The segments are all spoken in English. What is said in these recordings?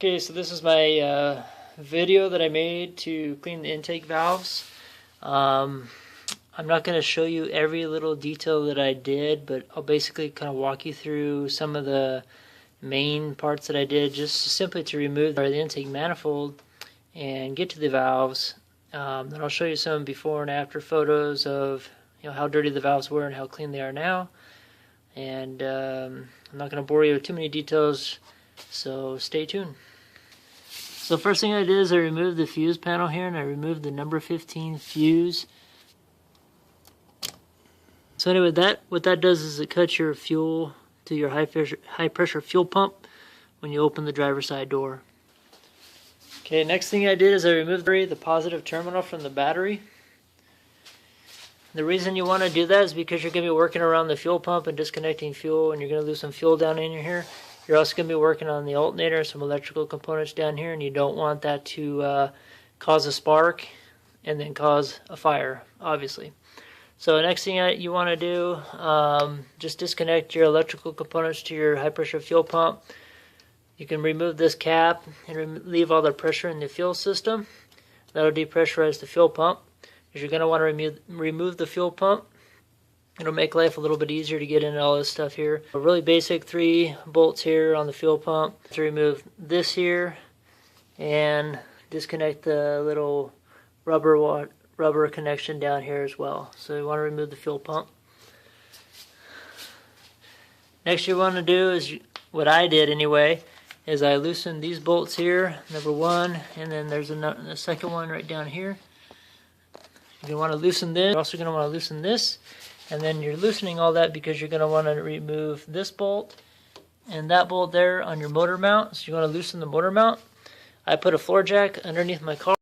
Okay, so this is my video that I made to clean the intake valves. I'm not going to show you every little detail that I did, but I'll basically kind of walk you through some of the main parts that I did just simply to remove the intake manifold and get to the valves. Then I'll show you some before and after photos of how dirty the valves were and how clean they are now. And I'm not going to bore you with too many details, so stay tuned. So first thing I did is I removed the fuse panel here, and I removed the number 15 fuse. So anyway, what that does is it cuts your fuel to your high pressure fuel pump when you open the driver's side door. Okay, next thing I did is I removed the positive terminal from the battery. The reason you want to do that is because you're going to be working around the fuel pump and disconnecting fuel, and you're going to lose some fuel down in here. You're also going to be working on the alternator, some electrical components down here, and you don't want that to cause a spark and then cause a fire, obviously. So the next thing you want to do, just disconnect your electrical components to your high pressure fuel pump. You can remove this cap and leave all the pressure in the fuel system. That'll depressurize the fuel pump. You're going to want to remove the fuel pump. It'll make life a little bit easier to get into all this stuff here. A really basic 3 bolts here on the fuel pump. To remove this here and disconnect the little rubber connection down here as well. So you want to remove the fuel pump. Next you want to do is, what I did anyway, is I loosened these bolts here, number 1, and then there's a second one right down here. You want to loosen this. You're also going to want to loosen this. And then you're loosening all that because you're going to want to remove this bolt and that bolt there on your motor mount. So you want to loosen the motor mount. I put a floor jack underneath my car.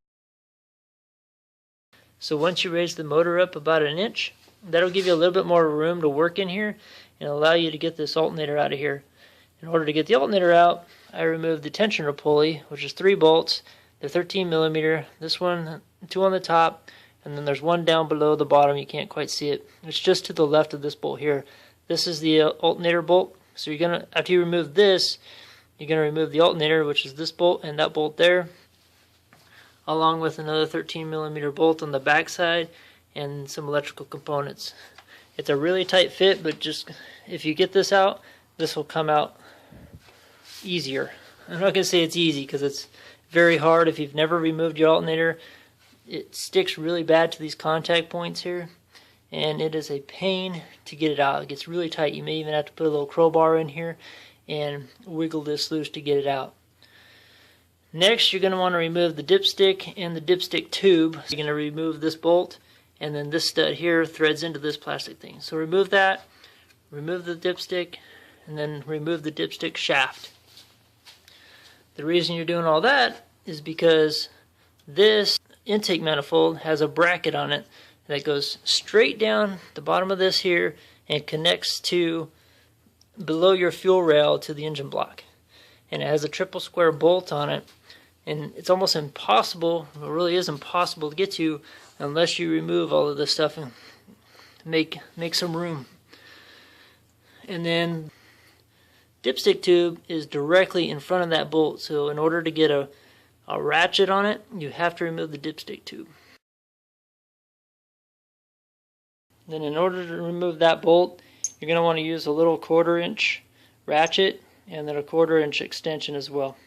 So once you raise the motor up about 1 inch, that'll give you a little bit more room to work in here and allow you to get this alternator out of here. In order to get the alternator out, I removed the tensioner pulley, which is 3 bolts. They're 13 millimeter. This one, 2 on the top. And then there's 1 down below the bottom. You can't quite see it. It's just to the left of this bolt here. This is the alternator bolt. So you're gonna, after you remove this, you're gonna remove the alternator, which is this bolt and that bolt there, along with another 13 millimeter bolt on the back side and some electrical components. It's a really tight fit, but just if you get this out, this will come out easier. I'm not gonna say it's easy because it's very hard. If you've never removed your alternator, it sticks really bad to these contact points here, and it is a pain to get it out. It gets really tight. You may even have to put a little crowbar in here and wiggle this loose to get it out. Next, you're going to want to remove the dipstick and the dipstick tube. You're going to remove this bolt, and then this stud here threads into this plastic thing. So remove that, remove the dipstick, and then remove the dipstick shaft. The reason you're doing all that is because this intake manifold has a bracket on it that goes straight down the bottom of this here and connects to below your fuel rail to the engine block. And it has a triple square bolt on it, and it's almost impossible, it really is impossible to get to unless you remove all of this stuff and make some room. And then dipstick tube is directly in front of that bolt, so in order to get a ratchet on it, you have to remove the dipstick tube. Then in order to remove that bolt, you're going to want to use a little 1/4 inch ratchet and then a 1/4 inch extension as well.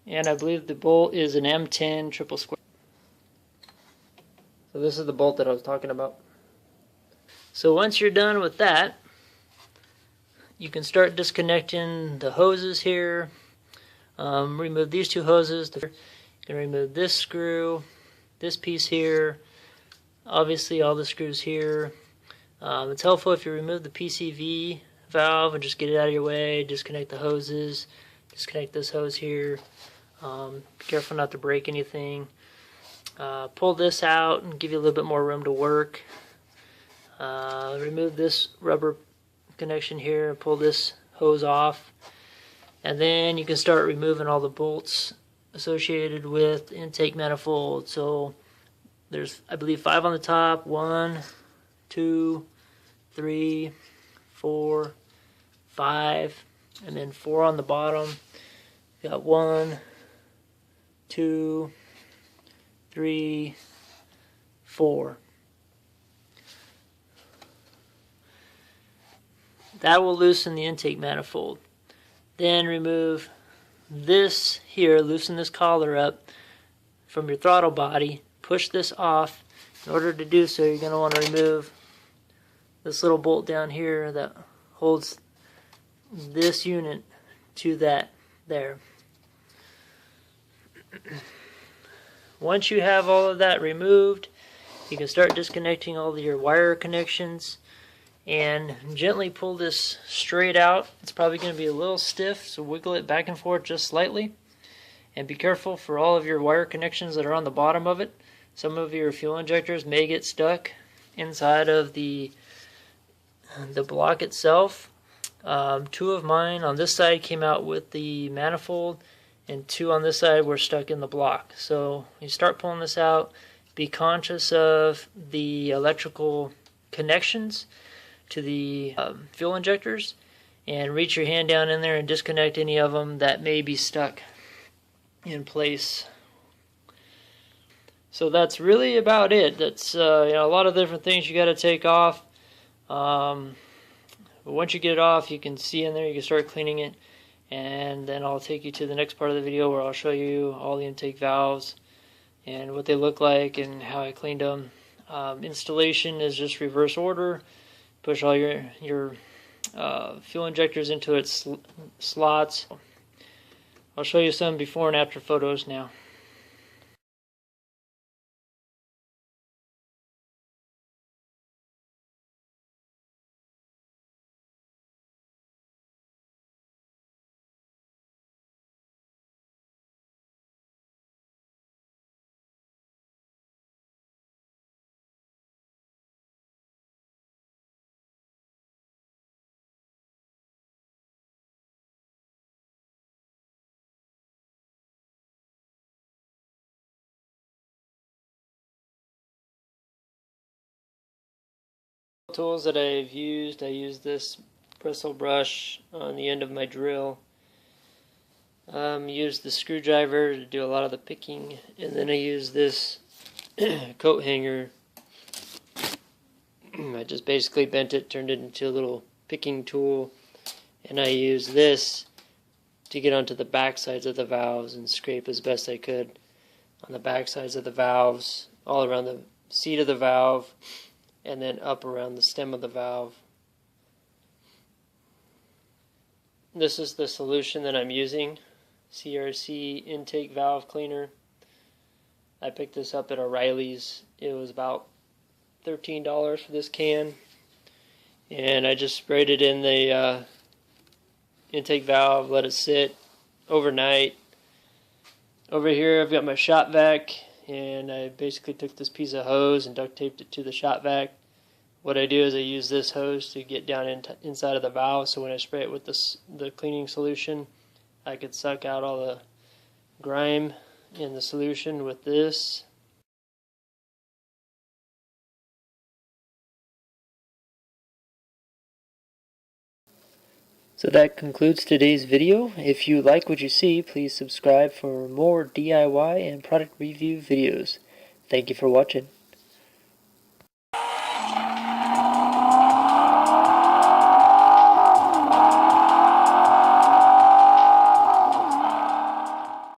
And I believe the bolt is an M10 triple square. So this is the bolt that I was talking about. So once you're done with that, you can start disconnecting the hoses here. Remove these 2 hoses. You're going to remove this screw, this piece here, obviously all the screws here. It's helpful if you remove the PCV valve and just get it out of your way. Disconnect the hoses, disconnect this hose here. Be careful not to break anything. Pull this out and give you a little bit more room to work. Remove this rubber connection here and pull this hose off. And then you can start removing all the bolts associated with intake manifold. So there's, I believe, 5 on the top. 1, 2, 3, 4, 5, and then 4 on the bottom. Got 1, 2, 3, 4. That will loosen the intake manifold. Then remove this here, loosen this collar up from your throttle body, push this off. In order to do so, you're going to want to remove this little bolt down here that holds this unit to that there. Once you have all of that removed, you can start disconnecting all of your wire connections and gently pull this straight out. It's probably going to be a little stiff, so wiggle it back and forth just slightly. And be careful for all of your wire connections that are on the bottom of it. Some of your fuel injectors may get stuck inside of the block itself. 2 of mine on this side came out with the manifold, and 2 on this side were stuck in the block. So you start pulling this out, be conscious of the electrical connections to the fuel injectors, and reach your hand down in there and disconnect any of them that may be stuck in place. So that's really about it. That's a lot of different things you got to take off. But once you get it off, you can see in there, you can start cleaning it, and then I'll take you to the next part of the video where I'll show you all the intake valves and what they look like and how I cleaned them. Installation is just reverse order. Push all your fuel injectors into its slots. I'll show you some before and after photos now. Tools that I've used, I use this bristle brush on the end of my drill. Use the screwdriver to do a lot of the picking, and then I use this coat hanger. I just basically bent it, turned it into a little picking tool, and I use this to get onto the back sides of the valves and scrape as best I could on the back sides of the valves, all around the seat of the valve, and then up around the stem of the valve. This is the solution that I'm using, CRC intake valve cleaner. I picked this up at O'Reilly's. It was about $13 for this can, and I just sprayed it in the intake valve, let it sit overnight. Over here I've got my shop vac, and I basically took this piece of hose and duct taped it to the shop vac. What I do is I use this hose to get down inside of the valve, so when I spray it with the cleaning solution, I could suck out all the grime in the solution with this. So that concludes today's video. If you like what you see, please subscribe for more DIY and product review videos. Thank you for watching.